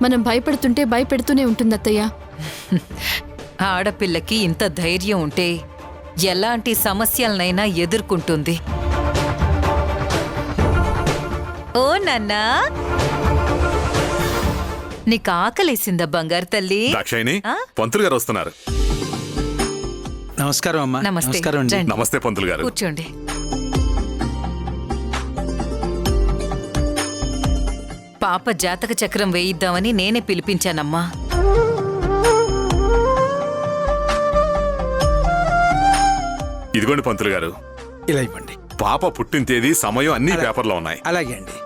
మనం భయపడుతుంటే భయపెడుతూనే ఉంటుంది అత్తయ్య. ఆడపిల్లకి ఇంత ధైర్యం ఉంటే ఎలాంటి సమస్యలనైనా ఎదుర్కొంటుంది. ఓ నాన్నా, నీకు ఆకలేసిందా బంగారు తల్లి? దాక్షాయిని, పంతులు గారు వస్తున్నారు. నమస్కారం అమ్మా. నమస్తే. నమస్కారం అండి. రండి. నమస్తే పంతులు గారు. కూర్చోండి. పాప జాతక చక్రం వేయిద్దామని నేనే పిలిపించానమ్మా. ఇదిగోండి పంతులు గారు, ఇలా ఇవ్వండి. పాప పుట్టిన తేదీ, సమయం అన్ని పేపర్లో ఉన్నాయి. అలాగే అండి.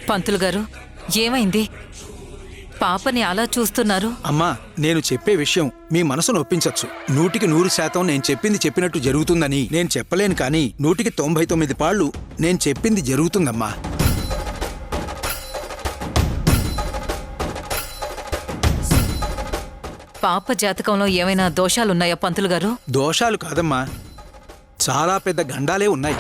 పంతులు గారు, ఏమైంది? పాపని అలా చూస్తున్నారు? అమ్మా, నేను చెప్పే విషయం మీ మనసును ఒప్పించచ్చు. 100% నేను చెప్పింది చెప్పినట్టు జరుగుతుందని నేను చెప్పలేను, కానీ 99 పాళ్ళు నేను చెప్పింది జరుగుతుందమ్మా. పాప జాతకంలో ఏమైనా దోషాలున్నాయా పంతులు గారు? దోషాలు కాదమ్మా, చాలా పెద్ద గండాలే ఉన్నాయి.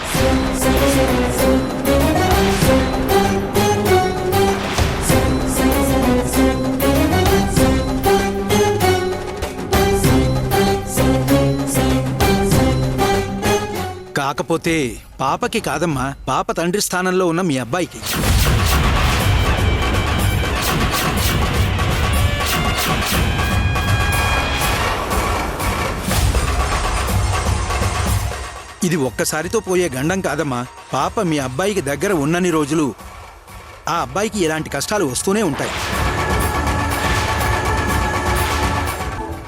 కాకపోతే పాపకి కాదమ్మా, పాప తండ్రి స్థానంలో ఉన్న మీ అబ్బాయికి. ఇది ఒక్కసారితో పోయే గండం కాదమ్మా. పాప మీ అబ్బాయికి దగ్గర ఉన్నన్ని రోజులు ఆ అబ్బాయికి ఇలాంటి కష్టాలు వస్తూనే ఉంటాయి.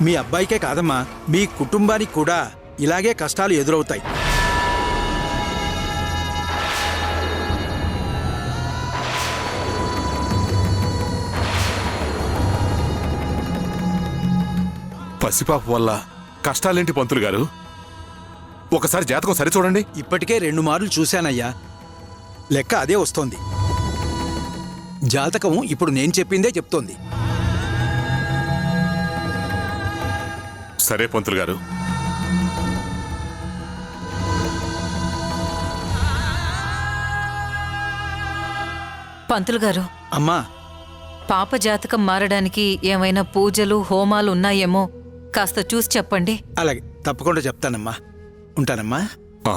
మీ అబ్బాయికే కాదమ్మా, మీ కుటుంబానికి కూడా ఇలాగే కష్టాలు ఎదురవుతాయి. పసిపాప వల్ల కష్టాలేంటి పంతులు గారు? ఒకసారి జాతకం సరిచూడండి. ఇప్పటికే 2 మార్లు చూశానయ్యా, లెక్క అదే వస్తోంది. జాతకం ఇప్పుడు నేను చెప్పిందే చెప్తోంది. సరే పంతులు గారు. పంతులు గారు, అమ్మా, పాప జాతకం మారడానికి ఏమైనా పూజలు, హోమాలు ఉన్నాయేమో కాస్త చూసి చెప్పండి. అలాగే, తప్పకుండా చెప్తానమ్మా. ఉంటానమ్మా. ఆ,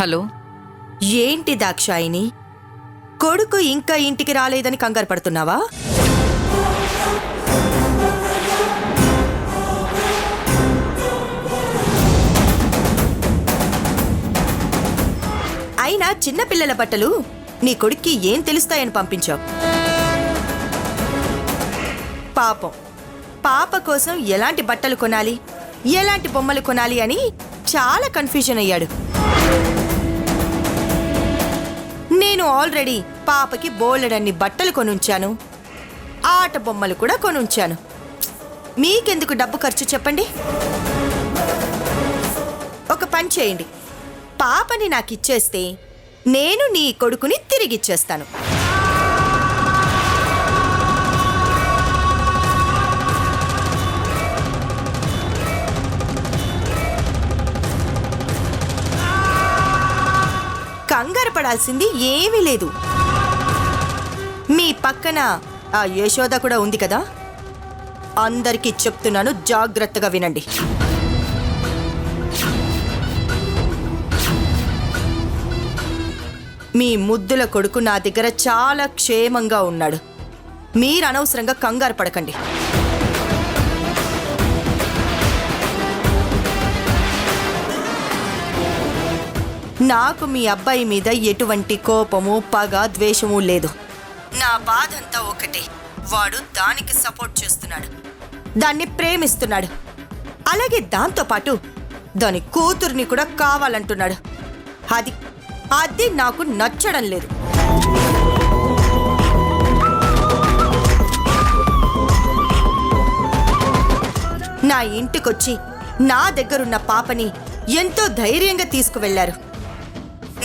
హలో, ఏంటి దాక్షాయిని, కొడుకు ఇంకా ఇంటికి రాలేదని కంగారు పడుతున్నావా? అయినా చిన్నపిల్లల బట్టలు నీ కొడుక్కి ఏం తెలుస్తాయని పంపించావు? పాపం, పాప కోసం ఎలాంటి బట్టలు కొనాలి, ఎలాంటి బొమ్మలు కొనాలి అని చాలా కన్ఫ్యూజన్ అయ్యాడు. నేను ఆల్రెడీ పాపకి బోలెడన్ని బట్టలు కొనుంచాను, ఆట బొమ్మలు కూడా కొనుంచాను. మీకెందుకు డబ్బు ఖర్చు చెప్పండి? ఒక పని చేయండి, పాపని నాకిచ్చేస్తే నేను నీ కొడుకుని తిరిగిచ్చేస్తాను. కంగారు పడాల్సింది ఏమీ లేదు. మీ పక్కన ఆ యశోద కూడా ఉంది కదా, అందరికీ చెప్తున్నాను, జాగ్రత్తగా వినండి. మీ ముద్దుల కొడుకు నా దగ్గర చాలా క్షేమంగా ఉన్నాడు. మీరు అనవసరంగా కంగారు పడకండి. నాకు మీ అబ్బాయి మీద ఎటువంటి కోపము, పగ, ద్వేషము లేదు. నా బాధంతా ఒకటే, వాడు దానికి సపోర్ట్ చేస్తున్నాడు, దాన్ని ప్రేమిస్తున్నాడు. అలాగే దాంతోపాటు దాని కూతుర్ని కూడా కావాలంటున్నాడు. అది నాకు నచ్చడం లేదు. నా ఇంటికొచ్చి నా దగ్గరున్న పాపని ఎంతో ధైర్యంగా తీసుకువెళ్లారు.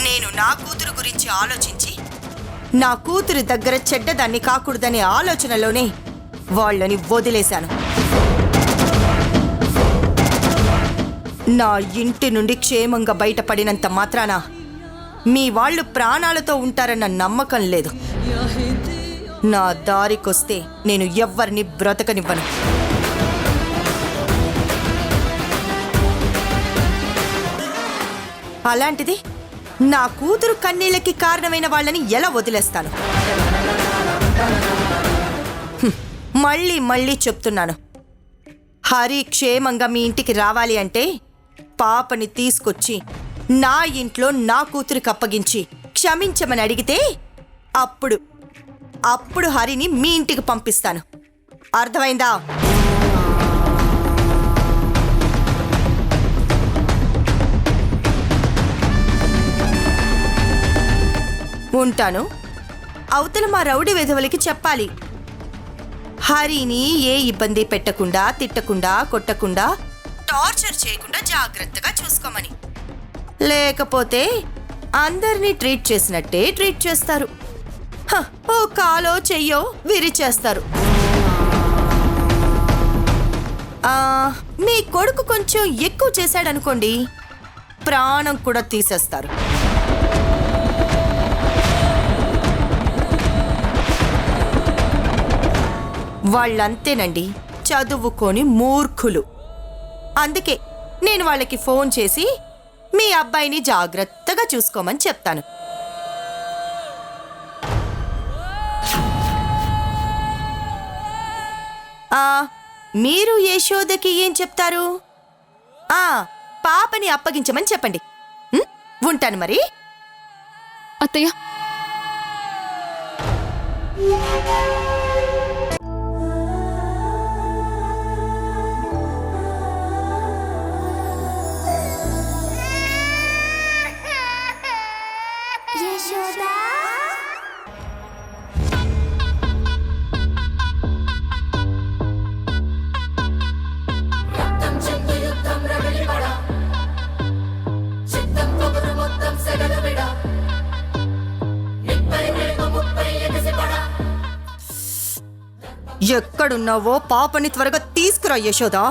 నేను నా కూతురు గురించి ఆలోచించి నా కూతురి దగ్గర చెడ్డదాన్ని కాకూడదనే ఆలోచనలోనే వాళ్ళని వదిలేశాను. నా ఇంటి నుండి క్షేమంగా బయటపడినంత మాత్రాన మీ వాళ్ళు ప్రాణాలతో ఉంటారన్న నమ్మకం లేదు. నా దారికొస్తే నేను ఎవ్వరిని బ్రతకనివ్వను. అలాంటిది నా కూతురు కన్నీళ్ళకి కారణమైన వాళ్ళని ఎలా వదిలేస్తాను? మళ్ళీ మళ్ళీ చెప్తున్నాను, హరి క్షేమంగా మీ ఇంటికి రావాలి అంటే పాపని తీసుకొచ్చి నా ఇంట్లో నా కూతురికి అప్పగించి క్షమించమని అడిగితే అప్పుడు హరిని మీ ఇంటికి పంపిస్తాను. అర్థమైందా? ఉంటాను. అవతల మా రౌడీ వెధవలకి చెప్పాలి, హరిని ఏ ఇబ్బంది పెట్టకుండా, తిట్టకుండా, కొట్టకుండా, టార్చర్ చేయకుండా జాగ్రత్తగా చూసుకోమని. లేకపోతే అందరినీ ట్రీట్ చేసినట్టే ట్రీట్ చేస్తారు. ఓ కాలో చెయ్యో విరిచేస్తారు. మీ కొడుకు కొంచెం ఎక్కువ చేశాడనుకోండి, ప్రాణం కూడా తీసేస్తారు. వాళ్ళంతేనండి, చదువుకొని మూర్ఖులు. అందుకే నేను వాళ్ళకి ఫోన్ చేసి మీ అబ్బాయిని జాగ్రత్తగా చూసుకోమని చెప్తాను. మీరు యశోదకి ఏం చెప్తారు? పాపని అప్పగించమని చెప్పండి. ఉంటాను మరి. అత్తయ్య, ఎక్కడున్నావో పాపని త్వరగా తీసుకురా యశోదా.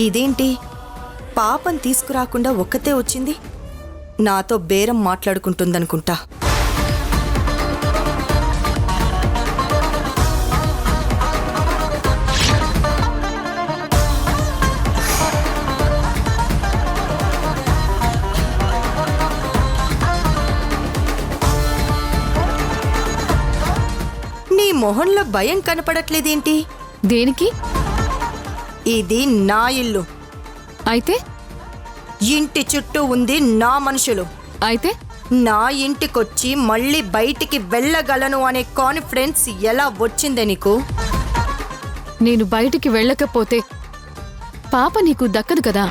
ఇదేంటి, పాపం తీసుకురాకుండా ఒక్కతే వచ్చింది? నాతో బేరం మాట్లాడుకుంటుందనుకుంటా. నీ మొహంలో భయం కనపడట్లేదేంటి? దేనికి? ఇది నా ఇల్లు. అయితే ఇంటి చుట్టూ ఉంది నా మనుషులు. అయితే నా ఇంటికొచ్చి మళ్ళీ బయటికి వెళ్ళగలను అనే కాన్ఫిడెన్స్ ఎలా వచ్చిందే నీకు? నేను బయటికి వెళ్ళకపోతే పాప నీకు దక్కదు కదా.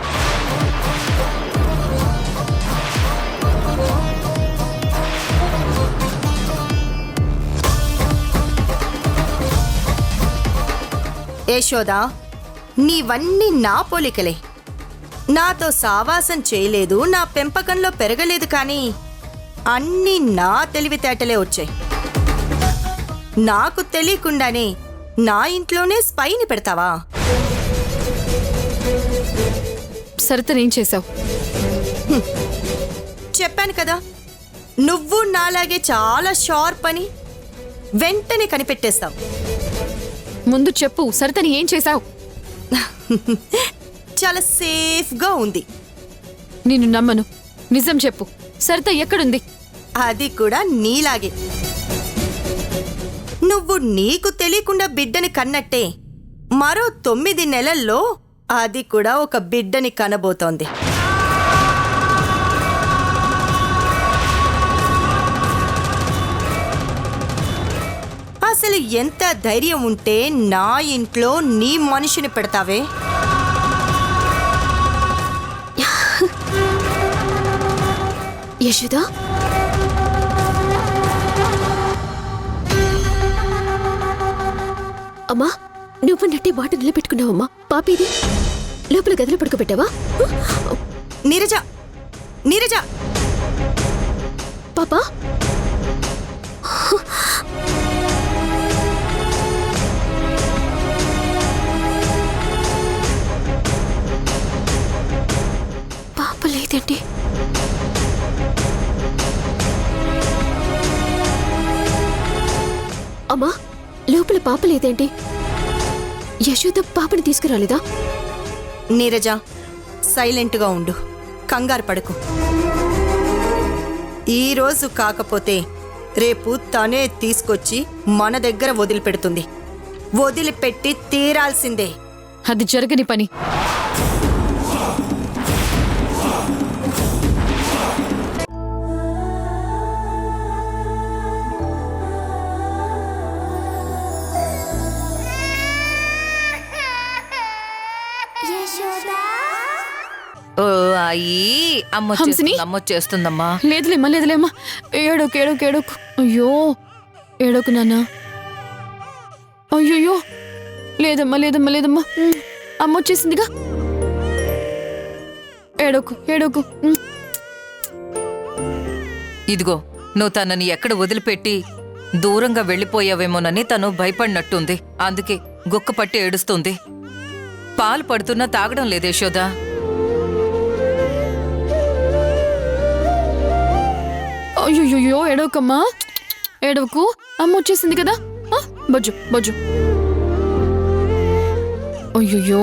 యశోదా, నీవన్నీ నా పోలికలే. నాతో సావాసం చేయలేదు, నా పెంపకంలో పెరగలేదు, కానీ అన్నీ నా తెలివితేటలే వచ్చాయి. నాకు తెలియకుండానే నా ఇంట్లోనే స్పైని పెడతావా? సరితనేం చేశావు? చెప్పాను కదా, నువ్వు నాలాగే చాలా షార్ప్ అని. వెంటనే కనిపెట్టేస్తావు. ముందు చెప్పు, సరితని ఏం చేశావు? చాలా సేఫ్గా ఉంది. నిన్ను నమ్మను. నిజం చెప్పు, సరిత ఎక్కడుంది? అది కూడా నీలాగే. నువ్వు నీకు తెలియకుండా బిడ్డని కన్నట్టే మరో 9 నెలల్లో అది కూడా ఒక బిడ్డని కనబోతోంది. అసలు ఎంత ధైర్యం ఉంటే నా ఇంట్లో నీ మనిషిని పెడతావే? యశోదా, అమ్మా, నువ్వు నట్టే మాట నిలబెట్టుకున్నావమ్మా. పాపేది లోపల గదిలో పడుకోబెట్టావా? నీరజ, నీరజ, పాపా, పాప లేదండి. అమ్మా, లోపల పాప లేదేంటి? యశోద పాపని తీసుకురాలేదా? నీరజ, సైలెంట్గా ఉండు, కంగారు పడకు. ఈరోజు కాకపోతే రేపు తనే తీసుకొచ్చి మన దగ్గర వదిలిపెడుతుంది. వదిలిపెట్టి తీరాల్సిందే. అది జరగని పని. ఓ అయ్యి, హంసిని? అమ్మొచ్చేస్తుందమ్మా. లేదులేమ్మా, లేదులేమ్మా. ఏడోకు, ఏడోకు, ఏడోకు. అయ్యో, ఏడోకు నాన్న. అయ్యో, లేదమ్మా, లేదమ్మా, లేదమ్మా. అమ్మ వచ్చేసిందిగా. ఏడోకు, ఏడోకు. ఇదిగో, నువ్వు తనని ఎక్కడ వదిలిపెట్టి దూరంగా వెళ్ళిపోయావేమోనని తను భయపడినట్టుంది. అందుకే గుక్క పట్టి ఏడుస్తుంది. పాలు పడుతున్నా తాగడం లేదు యశోదా. అయ్యో, ఏడోకమ్మా, ఏడవకు. అమ్మ వచ్చేసింది కదా. బజ్జు, బజ్జు. అయ్యో,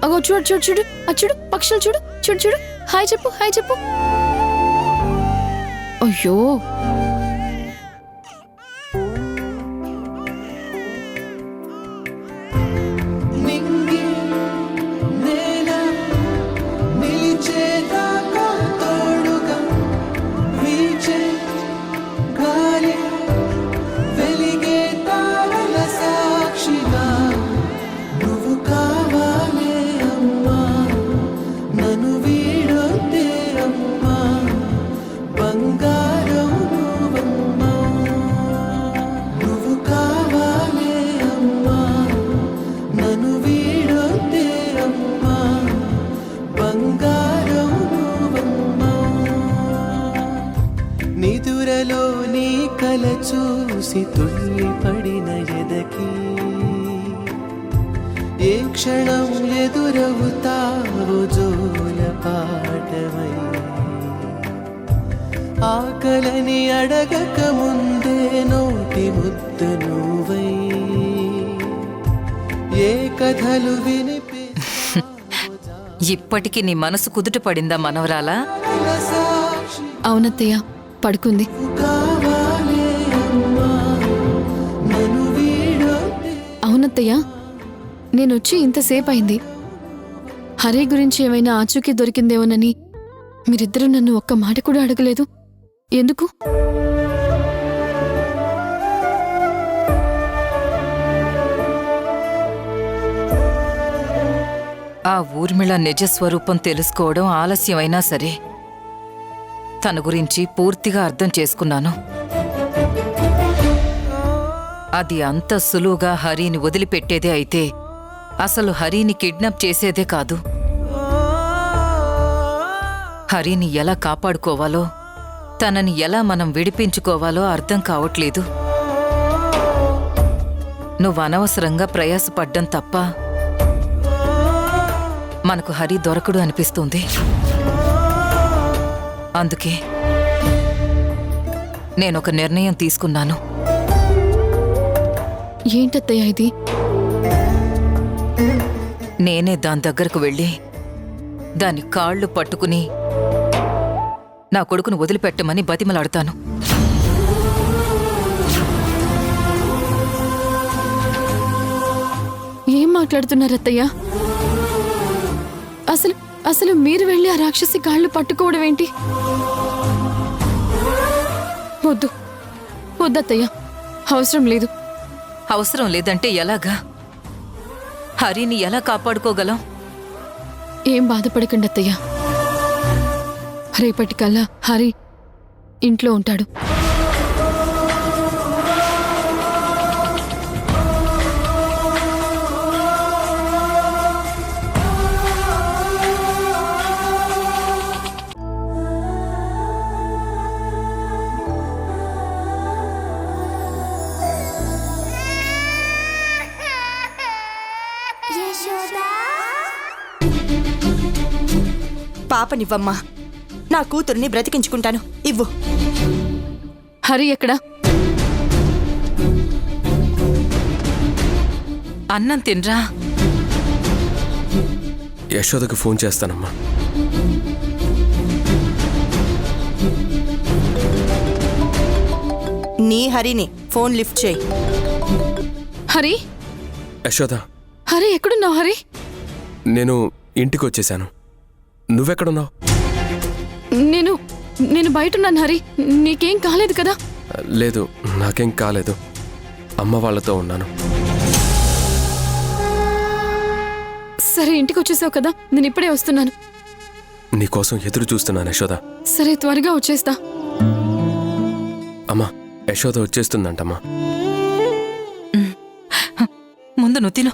అగో చూడు, చూడు, చూడు, చూడు, పక్షులు చూడు, చూడు, చూడు. హాయ్ చెప్పు, హాయ్ చెప్పు. అయ్యో, నిదురలో నీ కల చూసి తుళ్ళి పడిన ఎదకి ఏ క్షణం ఎదురవుతావు జోల పాటమై. ఆకలని అడగక ముందే నోటి ముద్ద నువ్వై ఏ కథలు వినిపి ఇప్పటికి నీ మనసు కుదుట పడిందా మనవరాలా? అవునత్తయ్య, పడుకుంది. అవునత్తయ్య, నేనొచ్చి ఇంతసేపు అయింది. హరి గురించి ఏమైనా ఆచూకీ దొరికిందేమోనని మీరిద్దరూ నన్ను ఒక్క మాట కూడా అడగలేదు. ఎందుకు? ఆ ఊర్మిళ నిజస్వరూపం తెలుసుకోవడం ఆలస్యమైనా సరే తన గురించి పూర్తిగా అర్థం చేసుకున్నాను. అది అంత సులువుగా హరిని వదిలిపెట్టేదే అయితే అసలు హరిని కిడ్నాప్ చేసేదే కాదు. హరిని ఎలా కాపాడుకోవాలో, తనని ఎలా మనం విడిపించుకోవాలో అర్థం కావట్లేదు. నువ్వు అనవసరంగా ప్రయాసపడ్డం తప్ప మనకు హరి దొరకడు అనిపిస్తుంది. అందుకే నేనొక నిర్ణయం తీసుకున్నాను. ఏంటత్తయ్య ఇది? నేనే దాని దగ్గరకు వెళ్ళి దాని కాళ్ళు పట్టుకుని నా కొడుకును వదిలిపెట్టమని బతిమలాడతాను. ఏం మాట్లాడుతున్నారత్తయ్య? అసలు మీరు వెళ్ళి ఆ రాక్షసి కాళ్ళు పట్టుకోవడం ఏంటి? వద్దత్తయ్య, అవసరం లేదు. అవసరం లేదంటే ఎలాగా? హరిని ఎలా కాపాడుకోగలం? ఏం బాధపడకండి అత్తయ్య. రేపటికల్లా హరి ఇంట్లో ఉంటాడు. పాపనివ్వమ్మా, నా కూతుర్ని బ్రతికించుకుంటాను. ఇవ్వు. హరి ఎక్కడా? అన్నం తినరా. యశోదకు ఫోన్ చేస్తానమ్మా. నీ హరిని ఫోన్ లిఫ్ట్ చేయి. హరి, యశోద, హరి ఎక్కడున్నావు? హరి, నేను ఇంటికి వచ్చేసాను. నువ్వెక్కడున్నావు? నేను బయటున్నాను. హరి, నీకేం కాలేదు కదా? లేదు, నాకేం కాలేదు. అమ్మ వాళ్ళతో ఉన్నాను. సరే, ఇంటికి వచ్చేసావు కదా, నేను ఇప్పుడే వస్తున్నాను. నీకోసం ఎదురు చూస్తున్నాను యశోద. సరే, త్వరగా వచ్చేస్తా. అమ్మా, యశోద వచ్చేస్తుందంటమ్మా. ముందు నువ్వు తిను.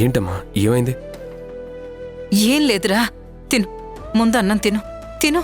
ఏంటమ్మా, ఏమైంది? ఏం లేదురా, తిను. ముందు అన్నం తిను. తిను.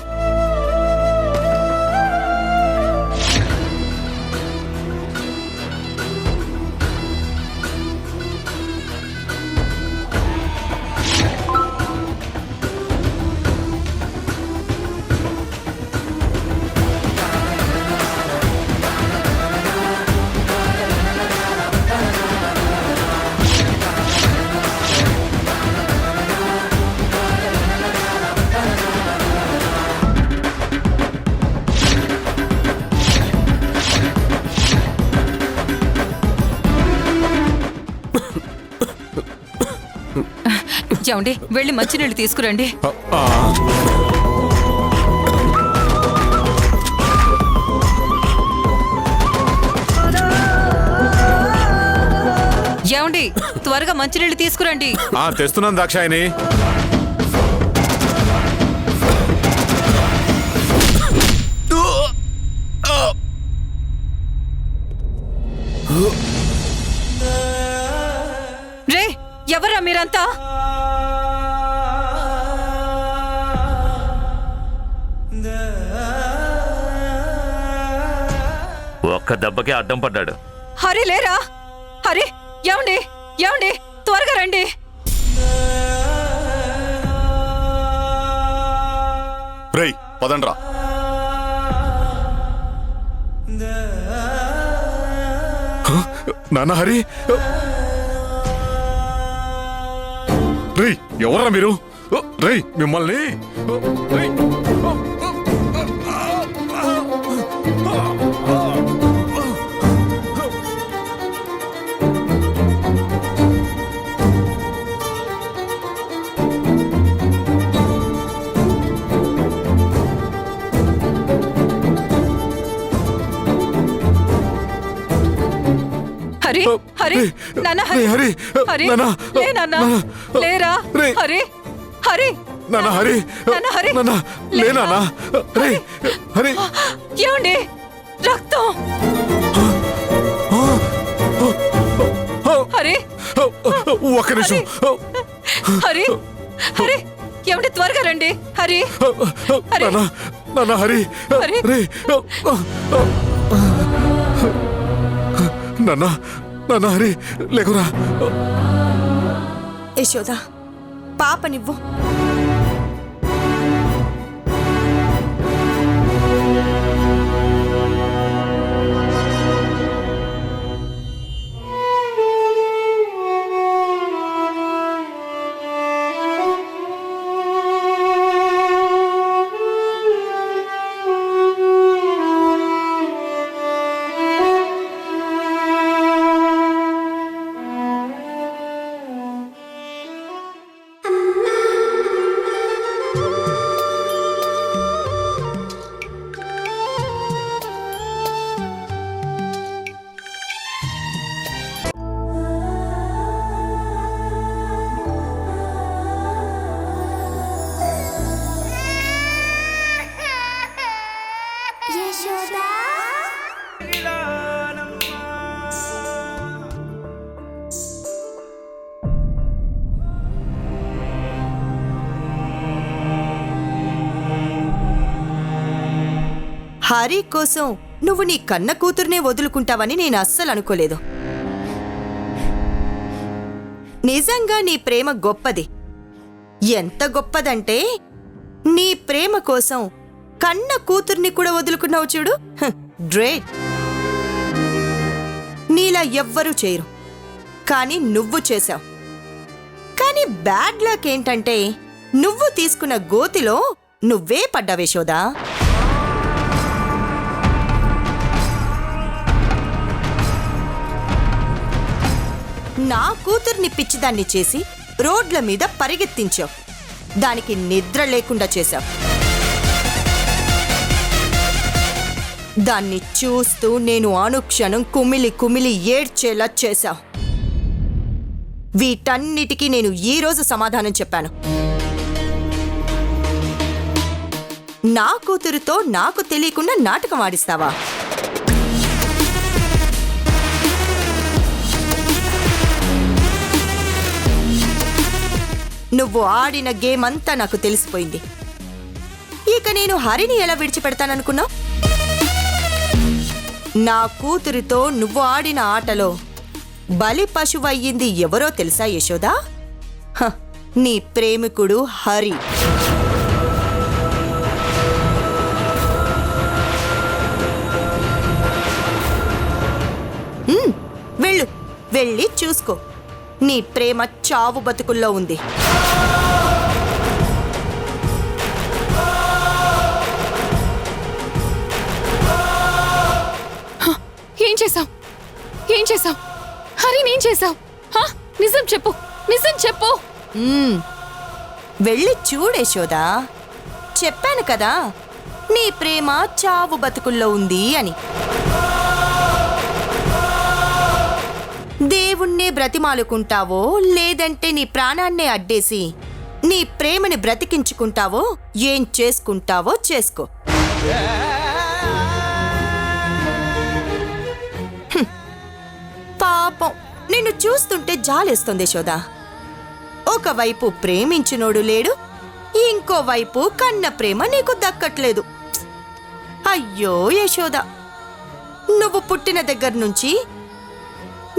ఏమండి, వెళ్ళి మంచినీళ్ళు తీసుకురండి. ఏమండి, త్వరగా మంచినీళ్ళు తీసుకురండి. తెస్తున్నాను దాక్షాయని. రే, ఎవరా మీరంతా? ఒక్క దెబ్బకి అడ్డం పడ్డాడు. హరి లేరా? హరి, ఏమండి, ఏమండి, త్వరగా రండి. రేయ్, పదండ్రా. నాన్న హరి, రేయ్ ఎవర్రా మీరు? రేయ్ మిమ్మల్ని రేయ్. హరి హరి నాన్న రేయ్, హరి హరి నాన్న, లే నాన్న నాన్న. లేరా రేయ్. హరి హరి నాన్న హరి నాన్న, హరి. నాన్న లే నాన్న. రేయ్ హరి ఏమండి రక్తం హరి ఒక్క నిమిషం. హరి హరి ఏమండి త్వరగా రండి హరి హరి. నాన్న నాన్న హరి హరి. రేయ్ నాన్న నాన్న హరి లేకురా. యశోద పాపనివ్వు. హరి కోసం నువ్వు నీ కన్న కూతుర్నే వదులుకుంటావని నేను అస్సలు అనుకోలేదు. నిజంగా నీ ప్రేమ గొప్పది. ఎంత గొప్పదంటే నీ ప్రేమ కోసం కన్న కూతుర్ని కూడా వదులుకున్నావు చూడు. గ్రేట్. నీలా ఎవ్వరూ చేయరు, కానీ నువ్వు చేశావు. కానీ బ్యాడ్ లక్ ఏంటంటే నువ్వు తీసుకున్న గోతిలో నువ్వే పడ్డావు యశోదా. నా కూతుర్ని పిచ్చిదాన్ని చేసి రోడ్ల మీద పరిగెత్తించావు. దానికి నిద్ర లేకుండా చేశావు. దాన్ని చూస్తూ నేను అనుక్షణం కుమిలి కుమిలి ఏడ్చేలా చేశావు. వీటన్నిటికీ నేను ఈరోజు సమాధానం చెప్పాను. నా కూతురుతో నాకు తెలియకుండా నాటకం ఆడిస్తావా? నువ్వు ఆడిన గేమ్ అంతా నాకు తెలిసిపోయింది. ఇక నేను హరిని ఎలా విడిచిపెడతాననుకున్నావు? నా కూతురితో నువ్వు ఆడిన ఆటలో బలి పశువయ్యింది ఎవరో తెలుసా యశోదా? నీ ప్రేమికుడు హరి. వెళ్ళు, వెళ్ళి చూసుకో. నీ ప్రేమ చావు బతుకుల్లో ఉంది. ఏం చేసావు? ఏం చేసావు? హరి నేను చేసావు? నిజం చెప్పు, నిజం చెప్పు. వెళ్ళి చూడేశోదా. చెప్పాను కదా నీ ప్రేమ చావు బతుకుల్లో ఉంది అని. దేవుణ్ణే బ్రతిమాలుకుంటావో లేదంటే నీ ప్రాణాన్నే అడ్డేసి నీ ప్రేమని బ్రతికించుకుంటావో ఏం చేసుకుంటావో చేసుకో. పాపం నిన్ను చూస్తుంటే జాలేస్తుంది యశోదా. ఒకవైపు ప్రేమించినోడు లేడు, ఇంకోవైపు కన్న ప్రేమ నీకు దక్కట్లేదు. అయ్యో యశోదా, నువ్వు పుట్టిన దగ్గర నుంచి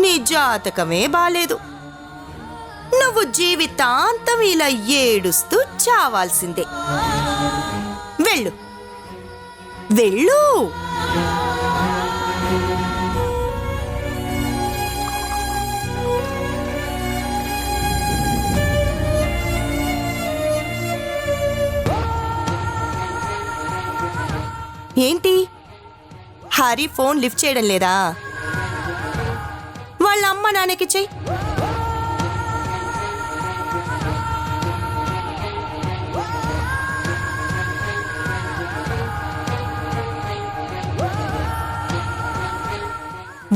నీ జాతకమే బాలేదు. నువ్వు జీవితాంతం ఇలా ఏడుస్తూ చావాల్సిందే. వెళ్ళు, వెళ్ళు. ఏంటి హరి ఫోన్ లిఫ్ట్ చేయడం లేదా? వాళ్ళ అమ్మ నాన్నకి చెయ్యి.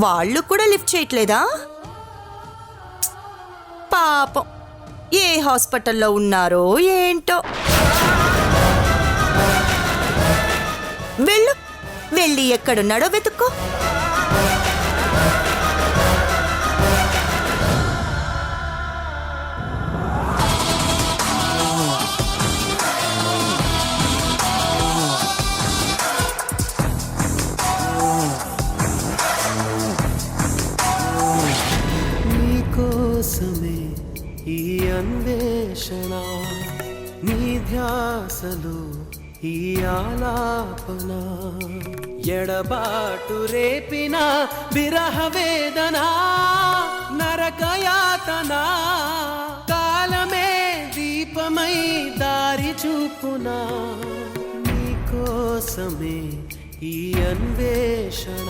వాళ్ళు కూడా లిఫ్ట్ చేయట్లేదా? పాపం ఏ హాస్పిటల్లో ఉన్నారో ఏంటో. వెళ్ళి ఎక్కడున్నాడో వెతుక్కో. నీకోసమే ఈ అన్వేషణ, నీ ధ్యాసలో ఈ ఆలాపన, ఎడబాటు రేపిన విరహ వేదన, నరకయాతన, కాలమే దీపమై దారి చూపునా, నీకోసమే ఈ అన్వేషణ.